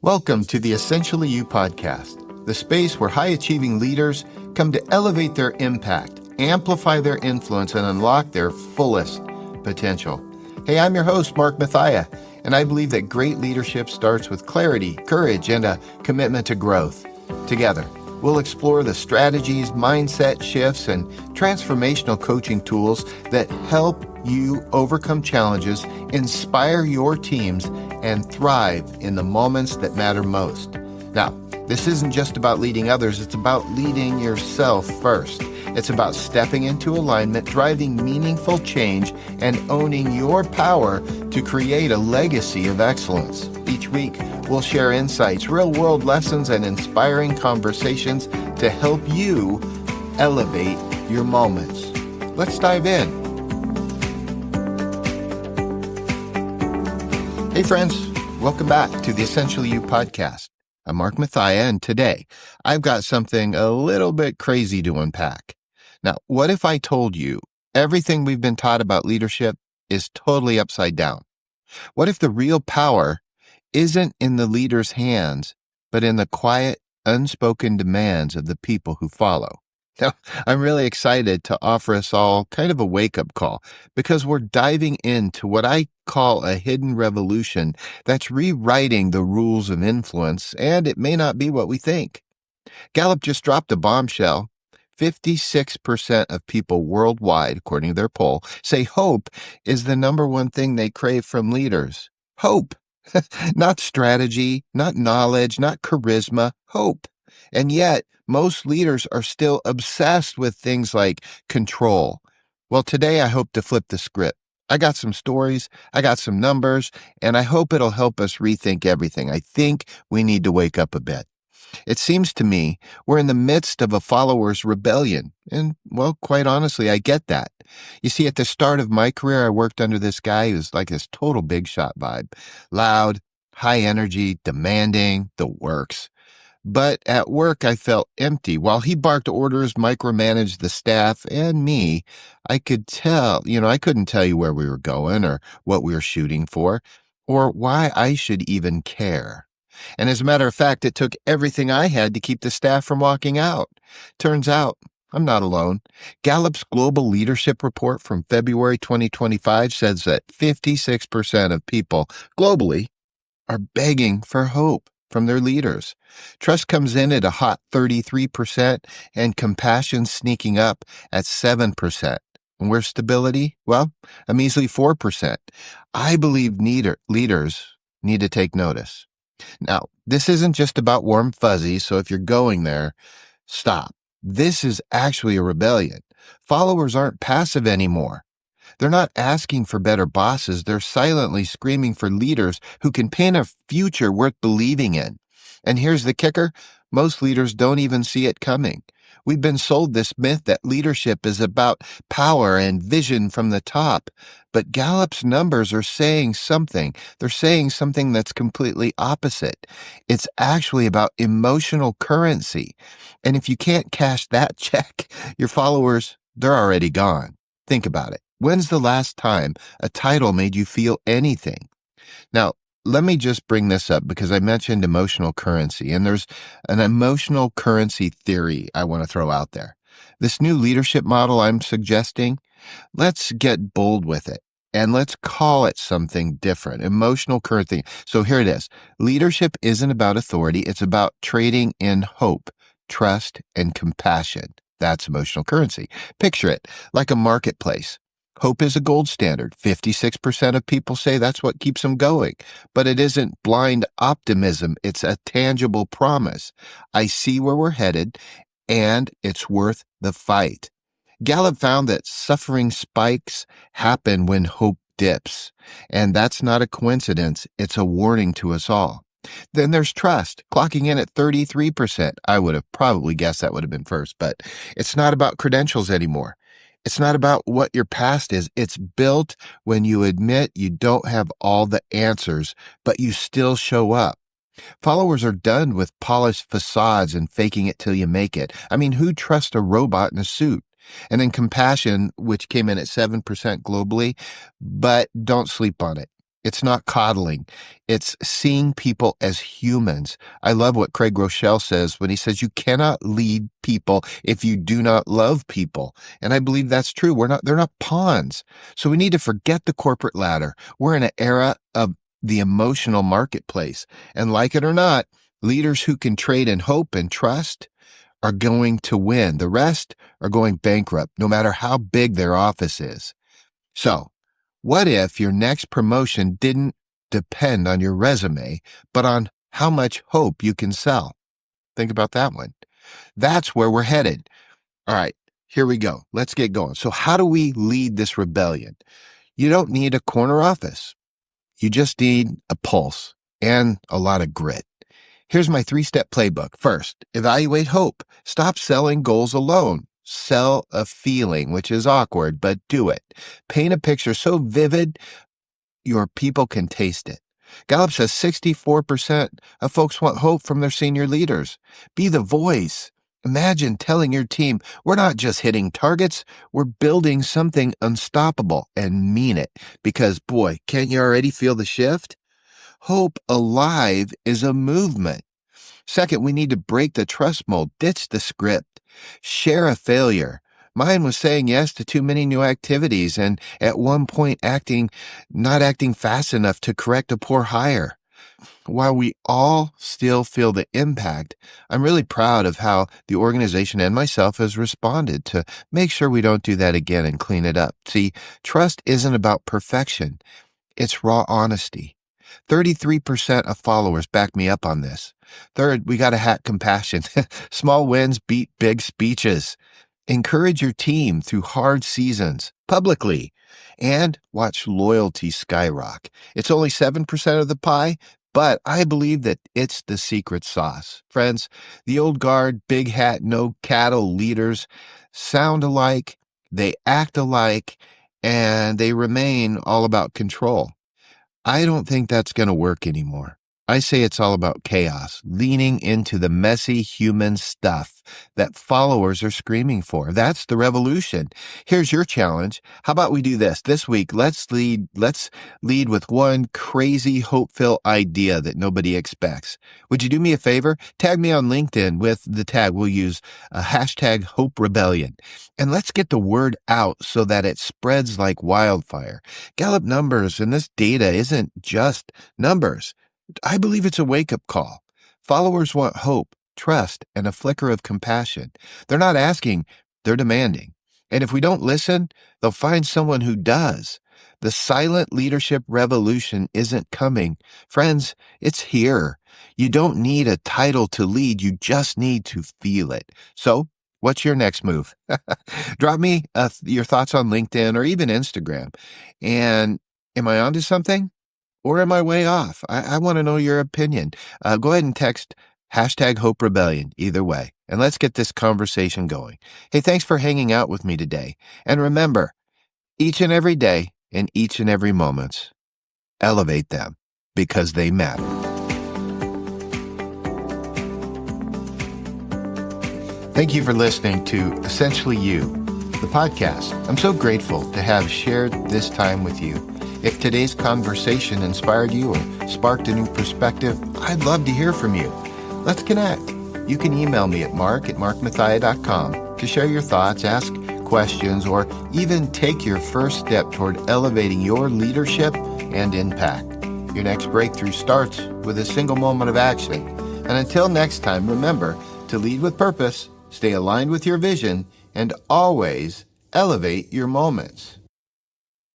Welcome to the Essentially You podcast, the space where high-achieving leaders come to elevate their impact, amplify their influence, and unlock their fullest potential. Hey, I'm your host, Mark Mathia, and I believe that great leadership starts with clarity, courage, and a commitment to growth. Together, we'll explore the strategies, mindset shifts, and transformational coaching tools that help you overcome challenges, inspire your teams, and thrive in the moments that matter most. Now, this isn't just about leading others, it's about leading yourself first. It's about stepping into alignment, driving meaningful change, and owning your power to create a legacy of excellence. Each week, we'll share insights, real-world lessons, and inspiring conversations to help you elevate your moments. Let's dive in. Hey friends, welcome back to the Essentially You podcast. I'm Mark Mathia, and today I've got something a little bit crazy to unpack. Now, what if I told you everything we've been taught about leadership is totally upside down? What if the real power isn't in the leader's hands, but in the quiet, unspoken demands of the people who follow? Now, I'm really excited to offer us all kind of a wake-up call because we're diving into what I call a hidden revolution that's rewriting the rules of influence, and it may not be what we think. Gallup just dropped a bombshell. 56% of people worldwide, according to their poll, say hope is the number one thing they crave from leaders. Hope. Not strategy, not knowledge, not charisma, hope. And yet, most leaders are still obsessed with things like control. Well, today I hope to flip the script. I got some stories, I got some numbers, and I hope it'll help us rethink everything. I think we need to wake up a bit. It seems to me we're in the midst of a follower's rebellion. And, well, quite honestly, I get that. You see, at the start of my career, I worked under this guy who's like this total big shot vibe. Loud, high energy, demanding, the works. But at work, I felt empty. While he barked orders, micromanaged the staff and me, I couldn't tell you where we were going or what we were shooting for or why I should even care. And as a matter of fact, it took everything I had to keep the staff from walking out. Turns out, I'm not alone. Gallup's Global Leadership Report from February 2025 says that 56% of people globally are begging for hope from their leaders. Trust comes in at a hot 33% and compassion sneaking up at 7%. And where's stability? Well, a measly 4%. I believe leaders need to take notice. Now, this isn't just about warm fuzzies, so if you're going there, stop. This is actually a rebellion. Followers aren't passive anymore. They're not asking for better bosses. They're silently screaming for leaders who can paint a future worth believing in. And here's the kicker. Most leaders don't even see it coming. We've been sold this myth that leadership is about power and vision from the top. But Gallup's numbers are saying something. They're saying something that's completely opposite. It's actually about emotional currency. And if you can't cash that check, your followers, they're already gone. Think about it. When's the last time a title made you feel anything? Now, let me just bring this up because I mentioned emotional currency, and there's an emotional currency theory I want to throw out there. This new leadership model I'm suggesting, let's get bold with it, and let's call it something different, emotional currency. So here it is. Leadership isn't about authority. It's about trading in hope, trust, and compassion. That's emotional currency. Picture it like a marketplace. Hope is a gold standard. 56% of people say that's what keeps them going. But it isn't blind optimism. It's a tangible promise. I see where we're headed, and it's worth the fight. Gallup found that suffering spikes happen when hope dips. And that's not a coincidence. It's a warning to us all. Then there's trust, clocking in at 33%. I would have probably guessed that would have been first, but it's not about credentials anymore. It's not about what your past is. It's built when you admit you don't have all the answers, but you still show up. Followers are done with polished facades and faking it till you make it. I mean, who trusts a robot in a suit? And then compassion, which came in at 7% globally, but don't sleep on it. It's not coddling. It's seeing people as humans. I love what Craig Rochelle says when he says you cannot lead people if you do not love people. And I believe that's true. They're not pawns. So we need to forget the corporate ladder. We're in an era of the emotional marketplace. And like it or not, leaders who can trade in hope and trust are going to win. The rest are going bankrupt, no matter how big their office is. So, what if your next promotion didn't depend on your resume, but on how much hope you can sell? Think about that one. That's where we're headed. All right, here we go. Let's get going. So how do we lead this rebellion? You don't need a corner office. You just need a pulse and a lot of grit. Here's my 3-step playbook. First, evaluate hope. Stop selling goals alone. Sell a feeling, which is awkward, but do it. Paint a picture so vivid your people can taste it. Gallup says 64% of folks want hope from their senior leaders. Be the voice. Imagine telling your team, we're not just hitting targets, we're building something unstoppable, and mean it. Because, boy, can't you already feel the shift? Hope alive is a movement. Second, we need to break the trust mold, ditch the script, share a failure. Mine was saying yes to too many new activities and at one point not acting fast enough to correct a poor hire. While we all still feel the impact, I'm really proud of how the organization and myself has responded to make sure we don't do that again and clean it up. See, trust isn't about perfection. It's raw honesty. 33% of followers back me up on this. Third, we got to hack compassion. Small wins beat big speeches. Encourage your team through hard seasons publicly and watch loyalty skyrocket. It's only 7% of the pie, but I believe that it's the secret sauce. Friends, the old guard, big hat, no cattle leaders sound alike, they act alike, and they remain all about control. I don't think that's going to work anymore. I say it's all about chaos, leaning into the messy human stuff that followers are screaming for. That's the revolution. Here's your challenge. How about we do this? This week, let's lead with one crazy hope-filled idea that nobody expects. Would you do me a favor? Tag me on LinkedIn with the tag. We'll use a hashtag Hope Rebellion. And let's get the word out so that it spreads like wildfire. Gallup numbers and this data isn't just numbers. I believe it's a wake-up call. Followers want hope, trust, and a flicker of compassion. They're not asking, they're demanding. And if we don't listen, they'll find someone who does. The silent leadership revolution isn't coming. Friends, it's here. You don't need a title to lead. You just need to feel it. So, what's your next move? Drop me your thoughts on LinkedIn or even Instagram. And am I onto something? Or am I way off? I want to know your opinion. Go ahead and text hashtag Hope Rebellion either way. And let's get this conversation going. Hey, thanks for hanging out with me today. And remember, each and every day and each and every moment, elevate them because they matter. Thank you for listening to Essentially You, the podcast. I'm so grateful to have shared this time with you. If today's conversation inspired you or sparked a new perspective, I'd love to hear from you. Let's connect. You can email me at mark@markmathia.com to share your thoughts, ask questions, or even take your first step toward elevating your leadership and impact. Your next breakthrough starts with a single moment of action. And until next time, remember to lead with purpose, stay aligned with your vision, and always elevate your moments.